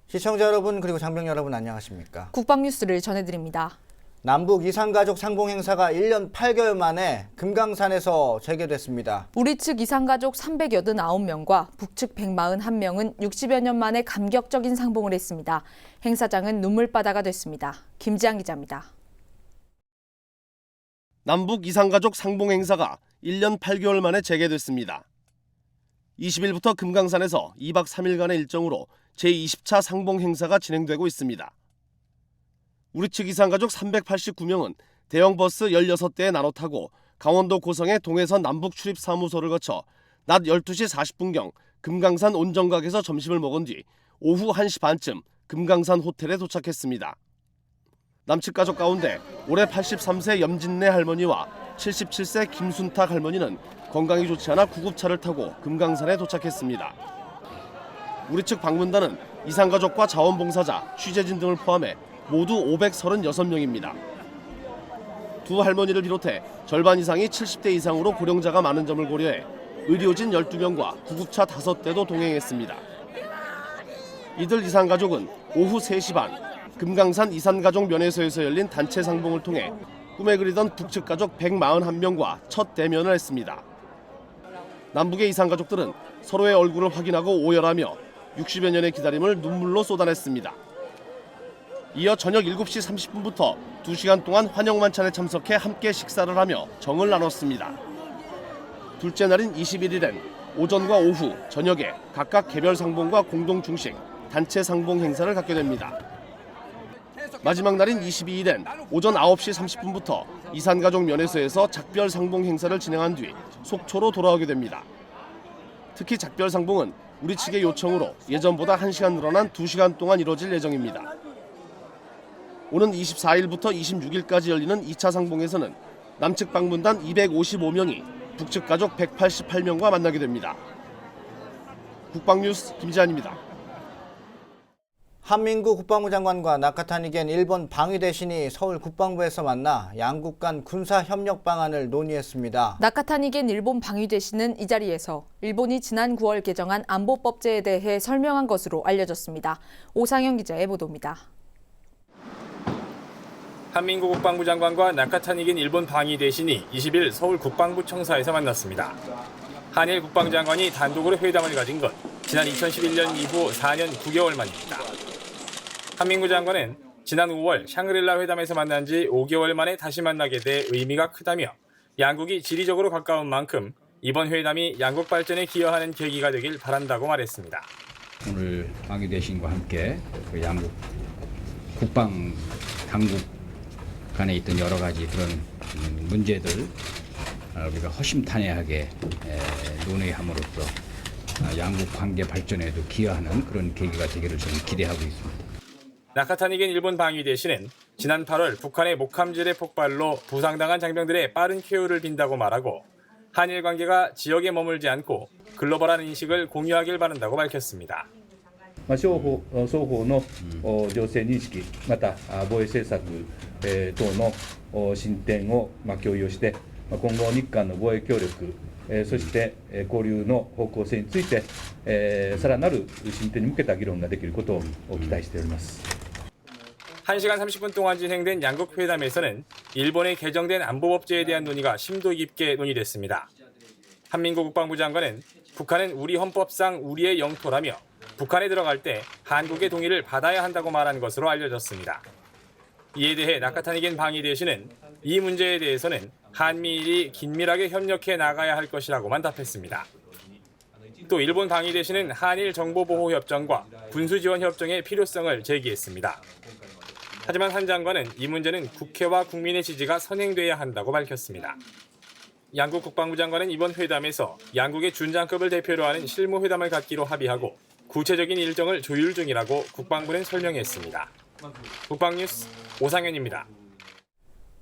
시청자 여러분 그리고 장병 여러분 안녕하십니까? 국방뉴스를 전해드립니다. 남북 이산가족 상봉 행사가 1년 8개월 만에 금강산에서 재개됐습니다. 우리 측 이산가족 389명과 북측 141명은 60여 년 만에 감격적인 상봉을 했습니다. 행사장은 눈물바다가 됐습니다. 김지한 기자입니다. 남북 이산가족 상봉 행사가 1년 8개월 만에 재개됐습니다. 20일부터 금강산에서 2박 3일간의 일정으로 제20차 상봉 행사가 진행되고 있습니다. 우리 측 이산가족 389명은 대형 버스 16대에 나눠 타고 강원도 고성의 동해선 남북 출입 사무소를 거쳐 낮 12시 40분경 금강산 온정각에서 점심을 먹은 뒤 오후 1시 반쯤 금강산 호텔에 도착했습니다. 남측 가족 가운데 올해 83세 염진래 할머니와 77세 김순탁 할머니는 건강이 좋지 않아 구급차를 타고 금강산에 도착했습니다. 우리 측 방문단은 이산가족과 자원봉사자, 취재진 등을 포함해 모두 536명입니다. 두 할머니를 비롯해 절반 이상이 70대 이상으로 고령자가 많은 점을 고려해 의료진 12명과 구급차 5대도 동행했습니다. 이들 이산가족은 오후 3시 반 금강산 이산가족 면회소에서 열린 단체 상봉을 통해 꿈에 그리던 북측 가족 141명과 첫 대면을 했습니다. 남북의 이산가족들은 서로의 얼굴을 확인하고 오열하며 60여 년의 기다림을 눈물로 쏟아냈습니다. 이어 저녁 7시 30분부터 2시간 동안 환영만찬에 참석해 함께 식사를 하며 정을 나눴습니다. 둘째 날인 21일엔 오전과 오후, 저녁에 각각 개별 상봉과 공동 중식, 단체 상봉 행사를 갖게 됩니다. 마지막 날인 22일엔 오전 9시 30분부터 이산가족 면회소에서 작별 상봉 행사를 진행한 뒤 속초로 돌아오게 됩니다. 특히 작별 상봉은 우리 측의 요청으로 예전보다 1시간 늘어난 2시간 동안 이뤄질 예정입니다. 오는 24일부터 26일까지 열리는 2차 상봉에서는 남측 방문단 255명이 북측 가족 188명과 만나게 됩니다. 국방뉴스 김지한입니다. 한민구 국방부 장관과 나카타니겐 일본 방위 대신이 서울 국방부에서 만나 양국 간 군사 협력 방안을 논의했습니다. 나카타니겐 일본 방위 대신은 이 자리에서 일본이 지난 9월 개정한 안보법제에 대해 설명한 것으로 알려졌습니다. 오상영 기자의 보도입니다. 한민구 국방부 장관과 나카타니겐 일본 방위 대신이 20일 서울 국방부 청사에서 만났습니다. 한일 국방장관이 단독으로 회담을 가진 건 지난 2011년 이후 4년 9개월 만입니다. 한민구 장관은 지난 5월 샹그릴라 회담에서 만난 지 5개월 만에 다시 만나게 돼 의미가 크다며 양국이 지리적으로 가까운 만큼 이번 회담이 양국 발전에 기여하는 계기가 되길 바란다고 말했습니다. 오늘 방위 대신과 함께 그 양국 국방 당국 간에 있던 여러 가지 그런 문제들 우리가 허심탄회하게 논의함으로써 양국 관계 발전에도 기여하는 그런 계기가 되기를 저는 기대하고 있습니다. 나카타니겐 일본 방위 대신은 지난 8월 북한의 목함지뢰 폭발로 부상당한 장병들의 빠른 쾌유를 빈다고 말하고 한일 관계가 지역에 머물지 않고 글로벌한 인식을 공유하길 바란다고 밝혔습니다. 双方の情勢認識、また防衛政策等の進展を共有して、今後日韓の防衛協力、そして交流の方向性について、さらなる進展に向けた議論ができることを期待しております。 1시간 30분 동안 진행된 양국 회담에서는 일본의 개정된 안보법제에 대한 논의가 심도 깊게 논의됐습니다. 한민구 국방부 장관은 북한은 우리 헌법상 우리의 영토라며 북한에 들어갈 때 한국의 동의를 받아야 한다고 말한 것으로 알려졌습니다. 이에 대해 나카타니겐 방위 대신은 이 문제에 대해서는 한미일이 긴밀하게 협력해 나가야 할 것이라고만 답했습니다. 또 일본 방위 대신은 한일 정보보호협정과 군수지원협정의 필요성을 제기했습니다. 하지만 한 장관은 이 문제는 국회와 국민의 지지가 선행돼야 한다고 밝혔습니다. 양국 국방부 장관은 이번 회담에서 양국의 준장급을 대표로 하는 실무회담을 갖기로 합의하고 구체적인 일정을 조율 중이라고 국방부는 설명했습니다. 국방뉴스 오상현입니다.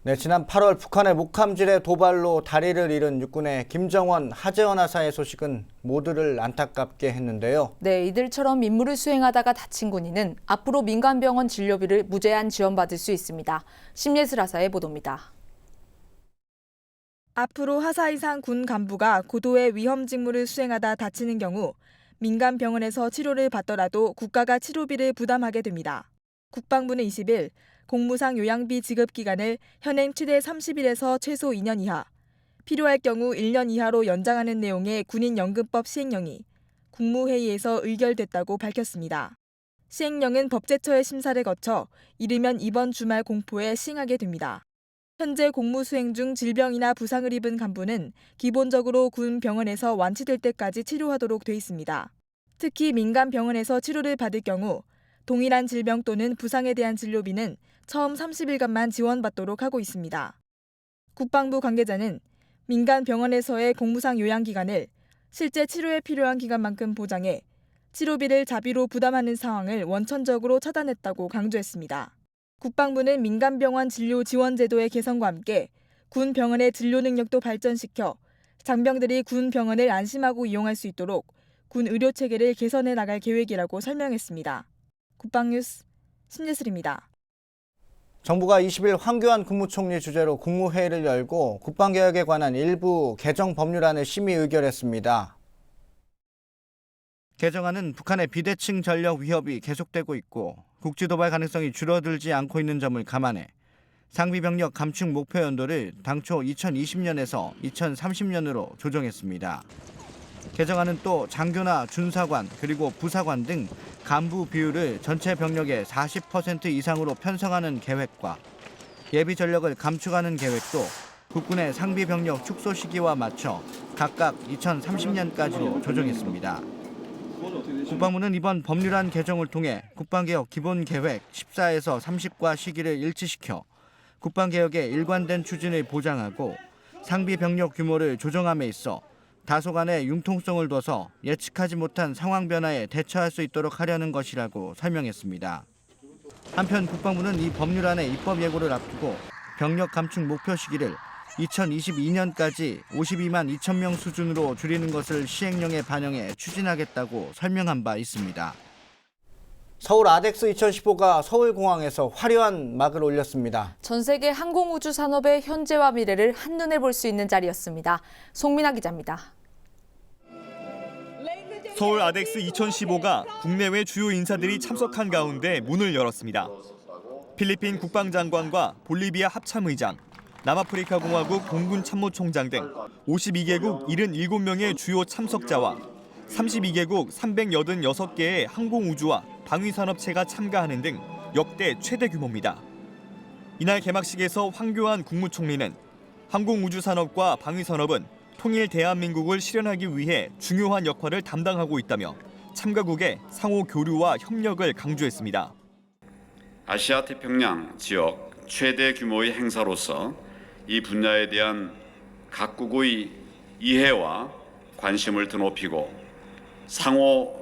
네, 지난 8월 북한의 목함질의 도발로 다리를 잃은 육군의 김정원, 하재헌 하사의 소식은 모두를 안타깝게 했는데요. 네, 이들처럼 임무를 수행하다가 다친 군인은 앞으로 민간병원 진료비를 무제한 지원받을 수 있습니다. 심예슬 하사의 보도입니다. 앞으로 하사 이상 군 간부가 고도의 위험 직무를 수행하다 다치는 경우 민간 병원에서 치료를 받더라도 국가가 치료비를 부담하게 됩니다. 국방부는 20일 공무상 요양비 지급 기간을 현행 최대 30일에서 최소 2년 이하, 필요할 경우 1년 이하로 연장하는 내용의 군인연금법 시행령이 국무회의에서 의결됐다고 밝혔습니다. 시행령은 법제처의 심사를 거쳐 이르면 이번 주말 공포에 시행하게 됩니다. 현재 공무 수행 중 질병이나 부상을 입은 간부는 기본적으로 군 병원에서 완치될 때까지 치료하도록 돼 있습니다. 특히 민간 병원에서 치료를 받을 경우 동일한 질병 또는 부상에 대한 진료비는 처음 30일간만 지원받도록 하고 있습니다. 국방부 관계자는 민간 병원에서의 공무상 요양 기간을 실제 치료에 필요한 기간만큼 보장해 치료비를 자비로 부담하는 상황을 원천적으로 차단했다고 강조했습니다. 국방부는 민간병원 진료 지원 제도의 개선과 함께 군 병원의 진료 능력도 발전시켜 장병들이 군 병원을 안심하고 이용할 수 있도록 군 의료 체계를 개선해 나갈 계획이라고 설명했습니다. 국방뉴스 심예슬입니다. 정부가 20일 황교안 국무총리 주재로 국무회의를 열고 국방개혁에 관한 일부 개정 법률안을 심의 의결했습니다. 개정안은 북한의 비대칭 전력 위협이 계속되고 있고 국지 도발 가능성이 줄어들지 않고 있는 점을 감안해 상비 병력 감축 목표 연도를 당초 2020년에서 2030년으로 조정했습니다. 개정안은 또 장교나 준사관 그리고 부사관 등 간부 비율을 전체 병력의 40% 이상으로 편성하는 계획과 예비 전력을 감축하는 계획도 국군의 상비 병력 축소 시기와 맞춰 각각 2030년까지로 조정했습니다. 국방부는 이번 법률안 개정을 통해 국방개혁 기본계획 14에서 30과 시기를 일치시켜 국방개혁의 일관된 추진을 보장하고 상비 병력 규모를 조정함에 있어 다소간의 융통성을 둬서 예측하지 못한 상황 변화에 대처할 수 있도록 하려는 것이라고 설명했습니다. 한편 국방부는 이 법률안의 입법 예고를 앞두고 병력 감축 목표 시기를 2022년까지 52만 2천 명 수준으로 줄이는 것을 시행령에 반영해 추진하겠다고 설명한 바 있습니다. 서울 아덱스 2015가 서울공항에서 화려한 막을 올렸습니다. 전 세계 항공우주 산업의 현재와 미래를 한눈에 볼 수 있는 자리였습니다. 송민아 기자입니다. 서울 아덱스 2015가 국내외 주요 인사들이 참석한 가운데 문을 열었습니다. 필리핀 국방장관과 볼리비아 합참의장, 남아프리카 공화국 공군 참모총장 등 52개국 77명의 주요 참석자와 32개국 386개의 항공우주와 방위산업체가 참가하는 등 역대 최대 규모입니다. 이날 개막식에서 황교안 국무총리는 항공우주산업과 방위산업은 통일 대한민국을 실현하기 위해 중요한 역할을 담당하고 있다며 참가국의 상호 교류와 협력을 강조했습니다. 아시아 태평양 지역 최대 규모의 행사로서 이 분야에 대한 각국의 이해와 관심을 드높이고 상호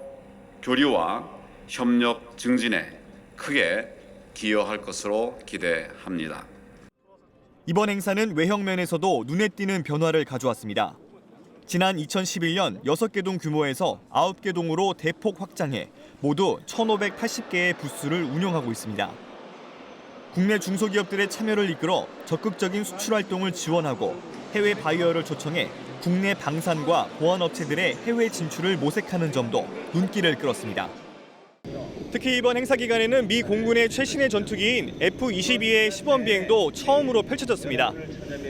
교류와 협력 증진에 크게 기여할 것으로 기대합니다. 이번 행사는 외형 면에서도 눈에 띄는 변화를 가져왔습니다. 지난 2011년 6개 동 규모에서 9개 동으로 대폭 확장해 모두 1,580개의 부스를 운영하고 있습니다. 국내 중소기업들의 참여를 이끌어 적극적인 수출 활동을 지원하고 해외 바이어를 초청해 국내 방산과 보안업체들의 해외 진출을 모색하는 점도 눈길을 끌었습니다. 특히 이번 행사 기간에는 미 공군의 최신의 전투기인 F-22의 시범 비행도 처음으로 펼쳐졌습니다.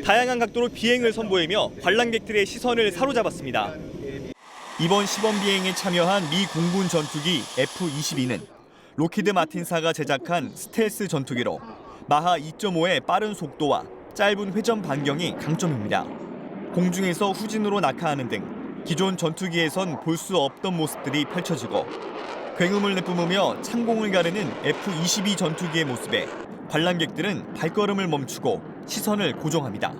다양한 각도로 비행을 선보이며 관람객들의 시선을 사로잡았습니다. 이번 시범 비행에 참여한 미 공군 전투기 F-22는 로키드 마틴사가 제작한 스텔스 전투기로 마하 2.5의 빠른 속도와 짧은 회전 반경이 강점입니다. 공중에서 후진으로 낙하하는 등 기존 전투기에선 볼 수 없던 모습들이 펼쳐지고 굉음을 내뿜으며 창공을 가르는 F-22 전투기의 모습에 관람객들은 발걸음을 멈추고 시선을 고정합니다.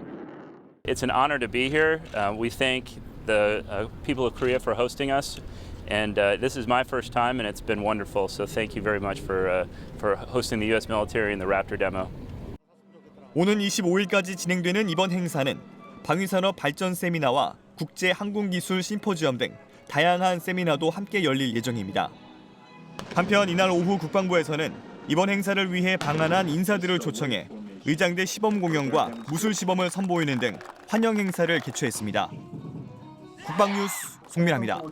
It's an honor to be here. We thank the people of Korea for hosting us. And this is my first time, and it's been wonderful. So thank you very much for hosting the U.S. military and the Raptor demo. 오는 25일까지 진행되는 이번 행사는 방위산업 발전 세미나와 국제 항공기술 심포지엄 등 다양한 세미나도 함께 열릴 예정입니다. 한편 이날 오후 국방부에서는 이번 행사를 위해 방한한 인사들을 초청해 의장대 시범 공연과 무술 시범을 선보이는 등 환영 행사를 개최했습니다. 국방뉴스 송민아입니다.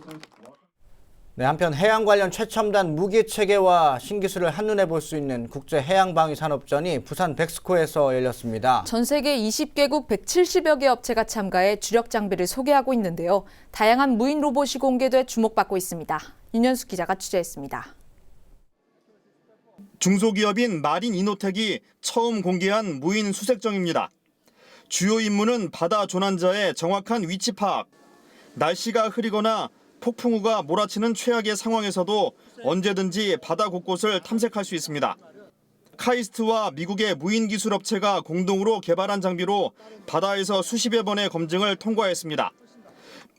네, 한편 해양 관련 최첨단 무기 체계와 신기술을 한눈에 볼 수 있는 국제 해양 방위 산업전이 부산 백스코에서 열렸습니다. 전 세계 20개국 170여 개 업체가 참가해 주력 장비를 소개하고 있는데요. 다양한 무인 로봇이 공개돼 주목받고 있습니다. 윤현수 기자가 취재했습니다. 중소기업인 마린 이노텍이 처음 공개한 무인 수색정입니다. 주요 임무는 바다 조난자의 정확한 위치 파악, 날씨가 흐리거나 폭풍우가 몰아치는 최악의 상황에서도 언제든지 바다 곳곳을 탐색할 수 있습니다. 카이스트와 미국의 무인 기술 업체가 공동으로 개발한 장비로 바다에서 수십여 번의 검증을 통과했습니다.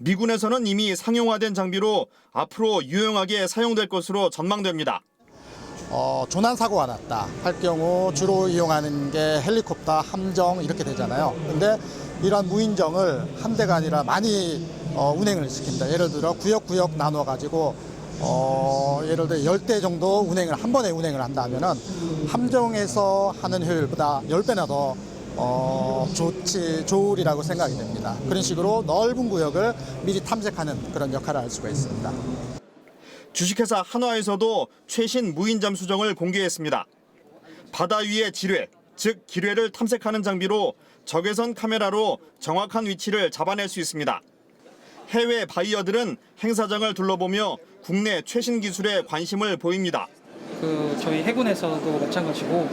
미군에서는 이미 상용화된 장비로 앞으로 유용하게 사용될 것으로 전망됩니다. 조난 사고가 났다 할 경우 주로 이용하는 게 헬리콥터, 함정 이렇게 되잖아요. 근데 이런 무인정을 한 대가 아니라 많이 운행을 시킵니다. 예를 들어 구역 나눠가지고 예를 들어 10대 정도 한 번에 운행을 한다 하면은 함정에서 하는 효율보다 10배나 더 좋으리라고 생각이 됩니다. 그런 식으로 넓은 구역을 미리 탐색하는 그런 역할을 할 수가 있습니다. 주식회사 한화에서도 최신 무인 잠수정을 공개했습니다. 바다 위의 지뢰, 즉 기뢰를 탐색하는 장비로 적외선 카메라로 정확한 위치를 잡아낼 수 있습니다. 해외 바이어들은 행사장을 둘러보며 국내 최신 기술에 관심을 보입니다. 저희 해군에서도 마찬가지고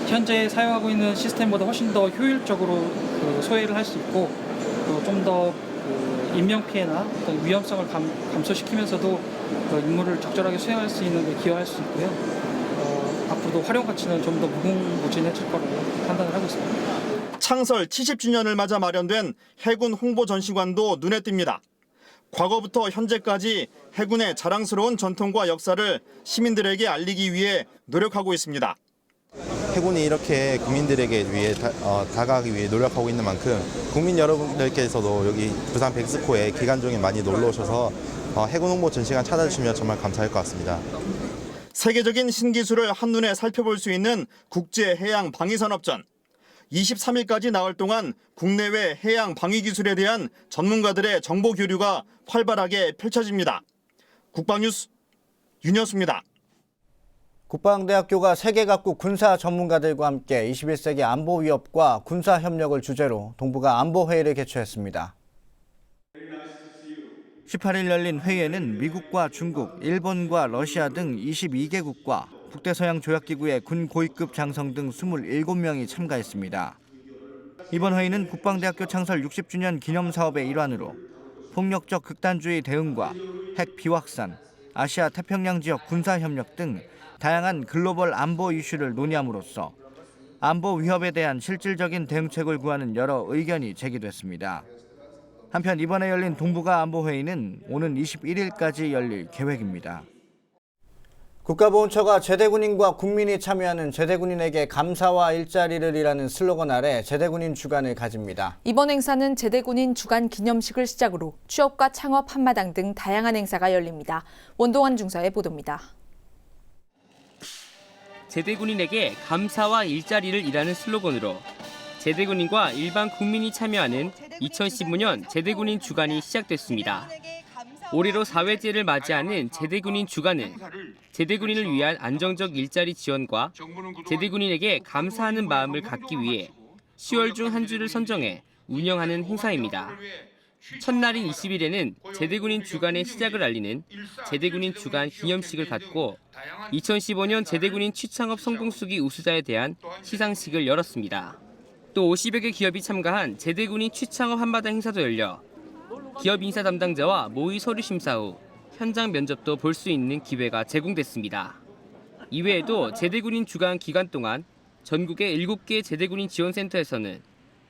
현재 사용하고 있는 시스템보다 훨씬 더 효율적으로 소외를 할 수 있고 좀 더 인명 피해나 어떤 위험성을 감소시키면서도 임무를 적절하게 수행할 수 있는 데 기여할 수 있고요. 앞으로도 활용 가치는 좀 더 무궁무진해질 거라고 판단을 하고 있습니다. 창설 70주년을 맞아 마련된 해군 홍보 전시관도 눈에 띕니다. 과거부터 현재까지 해군의 자랑스러운 전통과 역사를 시민들에게 알리기 위해 노력하고 있습니다. 해군이 이렇게 국민들에게 위해 다가가기 위해 노력하고 있는 만큼 국민 여러분들께서도 여기 부산 백스코에 기간 중에 많이 놀러 오셔서 해군 홍보 전시관 찾아주시면 정말 감사할 것 같습니다. 세계적인 신기술을 한눈에 살펴볼 수 있는 국제 해양 방위 산업전. 23일까지 나흘 동안 국내외 해양 방위 기술에 대한 전문가들의 정보 교류가 활발하게 펼쳐집니다. 국방뉴스 윤여수입니다. 국방대학교가 세계 각국 군사 전문가들과 함께 21세기 안보 위협과 군사 협력을 주제로 동북아 안보회의를 개최했습니다. 18일 열린 회의에는 미국과 중국, 일본과 러시아 등 22개국과 북대서양 조약기구의 군 고위급 장성 등 27명이 참가했습니다. 이번 회의는 국방대학교 창설 60주년 기념사업의 일환으로 폭력적 극단주의 대응과 핵 비확산, 아시아 태평양 지역 군사협력 등 다양한 글로벌 안보 이슈를 논의함으로써 안보 위협에 대한 실질적인 대응책을 구하는 여러 의견이 제기됐습니다. 한편 이번에 열린 동북아 안보회의는 오는 21일까지 열릴 계획입니다. 국가보훈처가 제대군인과 국민이 참여하는 제대군인에게 감사와 일자리를 이라는 슬로건 아래 제대군인 주간을 가집니다. 이번 행사는 제대군인 주간 기념식을 시작으로 취업과 창업 한마당 등 다양한 행사가 열립니다. 원동환 중사의 보도입니다. 제대군인에게 감사와 일자리를 이라는 슬로건으로 제대군인과 일반 국민이 참여하는 2015년 제대군인 주간이 시작됐습니다. 올해로 4회째를 맞이하는 제대군인 주간은 제대군인을 위한 안정적 일자리 지원과 제대군인에게 감사하는 마음을 갖기 위해 10월 중 한 주를 선정해 운영하는 행사입니다. 첫날인 20일에는 제대군인 주간의 시작을 알리는 제대군인 주간 기념식을 갖고 2015년 제대군인 취창업 성공수기 우수자에 대한 시상식을 열었습니다. 또 50여 개 기업이 참가한 제대군인 취창업 한마당 행사도 열려 기업 인사 담당자와 모의 서류 심사 후 현장 면접도 볼 수 있는 기회가 제공됐습니다. 이외에도 제대군인 주간 기간 동안 전국의 7개 제대군인 지원센터에서는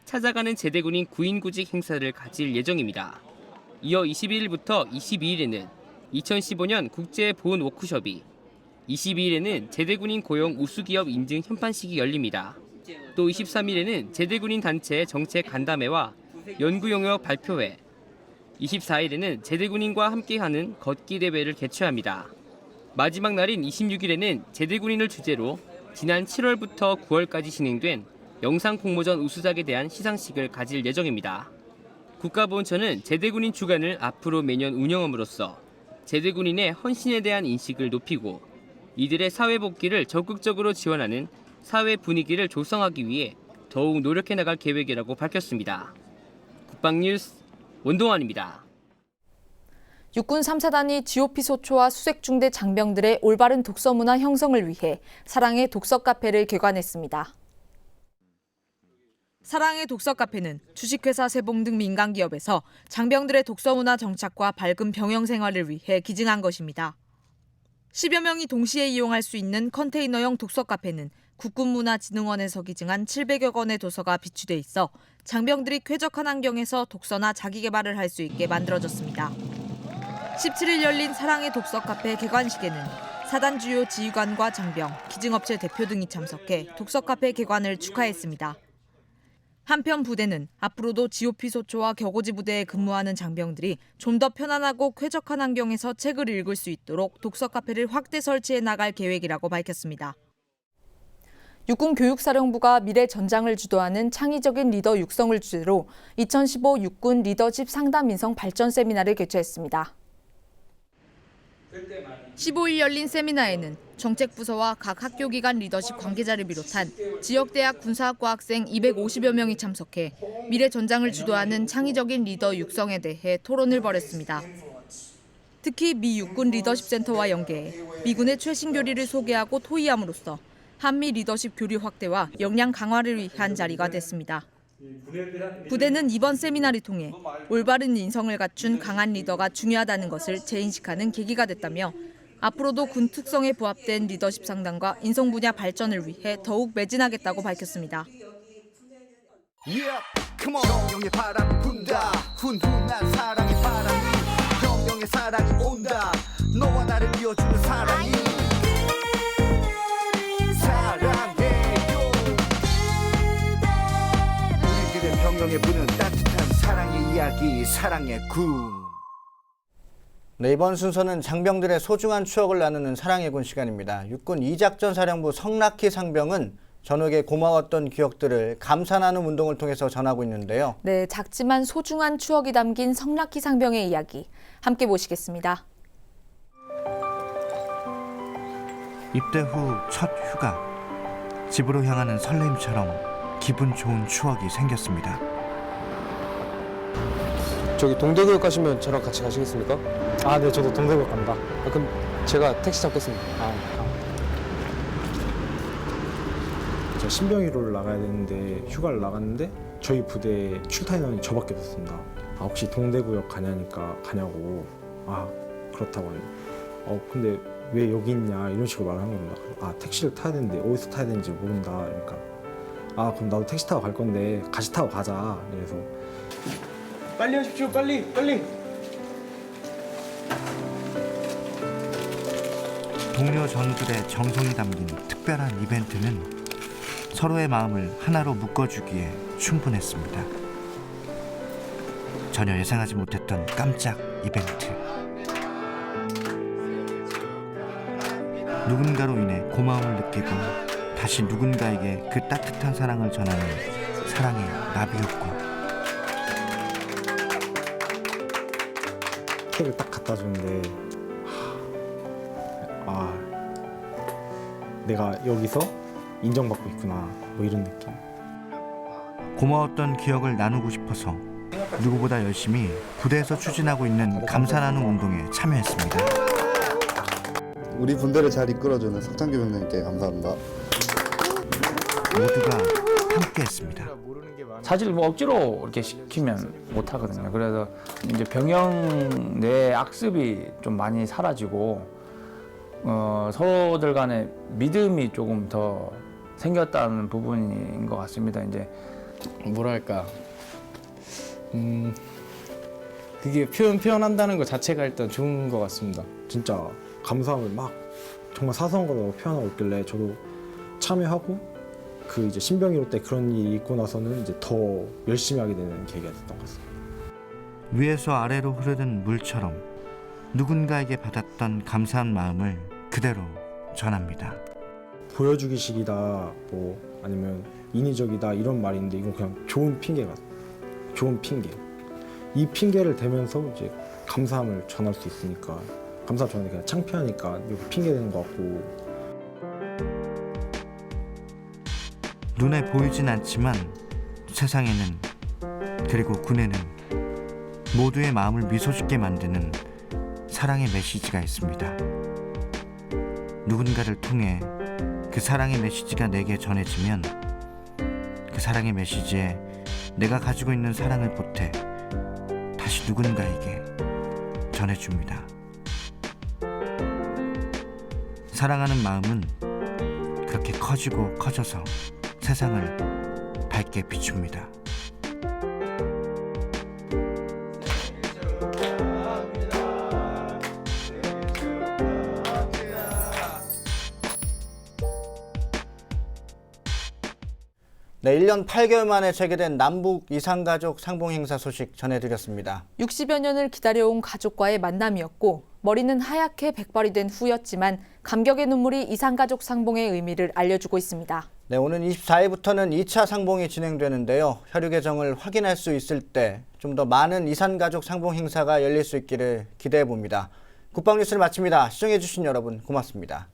찾아가는 제대군인 구인구직 행사를 가질 예정입니다. 이어 21일부터 22일에는 2015년 국제보훈 워크숍이, 22일에는 제대군인 고용 우수기업 인증 현판식이 열립니다. 또 23일에는 제대군인 단체 정책 간담회와 연구 영역 발표회, 24일에는 제대군인과 함께하는 걷기 대회를 개최합니다. 마지막 날인 26일에는 제대군인을 주제로 지난 7월부터 9월까지 진행된 영상 공모전 우수작에 대한 시상식을 가질 예정입니다. 국가보훈처는 제대군인 주간을 앞으로 매년 운영함으로써 제대군인의 헌신에 대한 인식을 높이고 이들의 사회 복귀를 적극적으로 지원하는 사회 분위기를 조성하기 위해 더욱 노력해 나갈 계획이라고 밝혔습니다. 국방뉴스 원동환입니다. 육군 3사단이 GOP 소초와 수색중대 장병들의 올바른 독서 문화 형성을 위해 사랑의 독서 카페를 개관했습니다. 사랑의 독서 카페는 주식회사 세봉 등 민간기업에서 장병들의 독서 문화 정착과 밝은 병영 생활을 위해 기증한 것입니다. 10여 명이 동시에 이용할 수 있는 컨테이너형 독서 카페는 국군문화진흥원에서 기증한 700여 권의 도서가 비치돼 있어 장병들이 쾌적한 환경에서 독서나 자기개발을 할 수 있게 만들어졌습니다. 17일 열린 사랑의 독서 카페 개관식에는 사단 주요 지휘관과 장병, 기증업체 대표 등이 참석해 독서 카페 개관을 축하했습니다. 한편 부대는 앞으로도 GOP 소초와 격오지 부대에 근무하는 장병들이 좀 더 편안하고 쾌적한 환경에서 책을 읽을 수 있도록 독서 카페를 확대 설치해 나갈 계획이라고 밝혔습니다. 육군교육사령부가 미래 전장을 주도하는 창의적인 리더 육성을 주제로 2015 육군 리더십 상담 인성 발전 세미나를 개최했습니다. 15일 열린 세미나에는 정책부서와 각 학교기관 리더십 관계자를 비롯한 지역대학 군사학과 학생 250여 명이 참석해 미래 전장을 주도하는 창의적인 리더 육성에 대해 토론을 벌였습니다. 특히 미 육군 리더십 센터와 연계해 미군의 최신 교리를 소개하고 토의함으로써 한미 리더십 교류 확대와 역량 강화를 위한 자리가 됐습니다. 부대는 이번 세미나를 통해 올바른 인성을 갖춘 강한 리더가 중요하다는 것을 재인식하는 계기가 됐다며 앞으로도 군 특성에 부합된 리더십 상담과 인성 분야 발전을 위해 더욱 매진하겠다고 밝혔습니다. 경영의 바람이 분다. 훈훈한 사랑의 바람이 경영의 사랑이 온다. 너와 나를 이어주는 사랑이 사랑해요. 우리들의 병영에 부는 따뜻한 사랑의 이야기 사랑의 군. 네, 이번 순서는 장병들의 소중한 추억을 나누는 사랑의 군 시간입니다. 육군 2작전 사령부 성락희 상병은 전역에 고마웠던 기억들을 감사나눔 운동을 통해서 전하고 있는데요. 네, 작지만 소중한 추억이 담긴 성락희 상병의 이야기 함께 보시겠습니다. 입대 후 첫 휴가. 집으로 향하는 설렘처럼 기분 좋은 추억이 생겼습니다. 저기 동대구역 가시면 저랑 같이 가시겠습니까? 아, 네, 저도 동대구역 갑니다. 그럼 제가 택시 잡겠습니다. 저 신병위로를 나가야 되는데 휴가를 나갔는데 저희 부대 출타 인원이 저밖에 없었습니다. 아, 혹시 동대구역 가냐니까 가냐고. 아, 그렇다고 하니. 근데 왜 여기 있냐 이런 식으로 말을 한 겁니다. 아, 택시를 타야 되는데 어디서 타야 되는지 모른다. 그러니까 아, 그럼 나도 택시 타고 갈 건데 같이 타고 가자. 그래서 빨리 하십시오. 빨리. 동료 전들의 정성이 담긴 특별한 이벤트는 서로의 마음을 하나로 묶어주기에 충분했습니다. 전혀 예상하지 못했던 깜짝 이벤트. 누군가로 인해 고마움을 느끼고 다시 누군가에게 그 따뜻한 사랑을 전하는 사랑의 나비였고. 책을 딱 갖다 주는데 아, 내가 여기서 인정받고 있구나, 뭐 이런 느낌. 고마웠던 기억을 나누고 싶어서 누구보다 열심히 부대에서 추진하고 있는 감사나눔 운동에 참여했습니다. 우리 분대를 잘 이끌어주는 석창규 병장님께 감사합니다. 모두가 함께했습니다. 사실 뭐 억지로 이렇게 시키면 못 하거든요. 그래서 이제 병영 내 악습이 좀 많이 사라지고 서로들 간의 믿음이 조금 더 생겼다는 부분인 것 같습니다. 이제 뭐랄까, 그게 표현한다는 것 자체가 일단 좋은 것 같습니다. 진짜 감사함을 막 정말 사소한 거로 표현하고 있길래 저도 참여하고 그 이제 신병위로 때 그런 일이 있고 나서는 이제 더 열심히 하게 되는 계기가 됐던 것 같습니다. 위에서 아래로 흐르는 물처럼 누군가에게 받았던 감사한 마음을 그대로 전합니다. 보여주기식이다, 뭐 아니면 인위적이다 이런 말인데 이건 그냥 좋은 핑계가 좋은 핑계. 이 핑계를 대면서 이제 감사함을 전할 수 있으니까 감사함 전하는 게 그냥 창피하니까 이렇게 핑계 되는 것 같고. 눈에 보이진 않지만 세상에는 그리고 군에는 모두의 마음을 미소짓게 만드는 사랑의 메시지가 있습니다. 누군가를 통해 그 사랑의 메시지가 내게 전해지면 그 사랑의 메시지에 내가 가지고 있는 사랑을 보태 다시 누군가에게 전해줍니다. 사랑하는 마음은 그렇게 커지고 커져서 세상을 밝게 비춥니다. 네, 1년 8개월 만에 재개된 남북 이산가족 상봉 행사 소식 전해드렸습니다. 60여 년을 기다려온 가족과의 만남이었고 머리는 하얗게 백발이 된 후였지만 감격의 눈물이 이산가족 상봉의 의미를 알려주고 있습니다. 네, 오는 24일부터는 2차 상봉이 진행되는데요. 혈육 계정을 확인할 수 있을 때 좀 더 많은 이산가족 상봉 행사가 열릴 수 있기를 기대해 봅니다. 국방뉴스를 마칩니다. 시청해 주신 여러분 고맙습니다.